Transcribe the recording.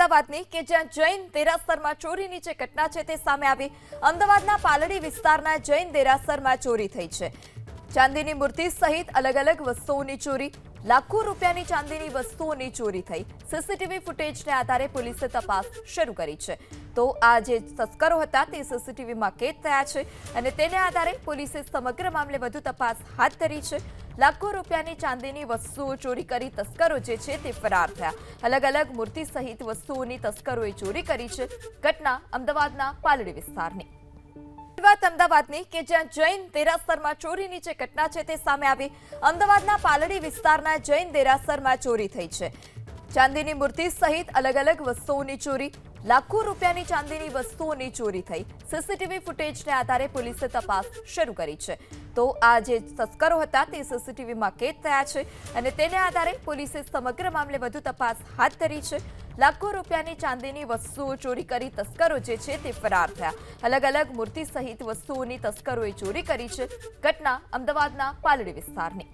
અમદાવાદની કે જ્યાં જૈન દેરાસરમાં ચોરીની જે ઘટના છે તે સામે આવી। અમદાવાદના પાલડી વિસ્તારના જૈન દેરાસરમાં ચોરી થઈ છે। ચાંદીની મૂર્તિ સહિત અલગ અલગ વસ્તુઓની ચોરી, લાખો રૂપિયાની ચાંદીની વસ્તુઓની ચોરી થઈ। સીસીટીવી ફૂટેજને આધારે પોલીસે તપાસ શરૂ કરી છે। તો આ જે તસ્કરો હતા તે સીસીટીવીમાં કેદ થયા છે અને તેને આધારે પોલીસે સમગ્ર મામલે વધુ તપાસ હાથ ધરી છે। લાખો રૂપિયાની ચાંદીની વસ્તુઓ ચોરી કરી તસ્કરો જે છે તે ફરાર થયા। અલગ અલગ મૂર્તિ સહિત વસ્તુઓની તસ્કરોએ ચોરી કરી છે। ઘટના અમદાવાદના પાલડી વિસ્તારની। વાત અમદાવાદની કે જ્યાં જૈન દેરાસરમાં ચોરીની જે ઘટના છે તે સામે આવી। અમદાવાદના પાલડી વિસ્તારના જૈન દેરાસરમાં ચોરી થઈ છે। ચાંદીની મૂર્તિ સહિત અલગ અલગ વસ્તુઓની ચોરી, લાખો રૂપિયાની ચાંદીની વસ્તુઓની ચોરી થઈ। સીસીટીવી ફૂટેજને આધારે પોલીસે તપાસ શરૂ કરી છે। તો આ જે તસ્કરો હતા તે સીસીટીવીમાં કેદ થયા છે અને તેને આધારે પોલીસે સમગ્ર મામલે વધુ તપાસ હાથ ધરી છે। લાખો રૂપિયાની ચાંદીની વસ્તુઓ ચોરી કરી તસ્કરો જે છે તે ફરાર થયા। અલગ અલગ મૂર્તિ સહિત વસ્તુઓની તસ્કરોએ ચોરી કરી છે। ઘટના અમદાવાદના પાલડી વિસ્તારની।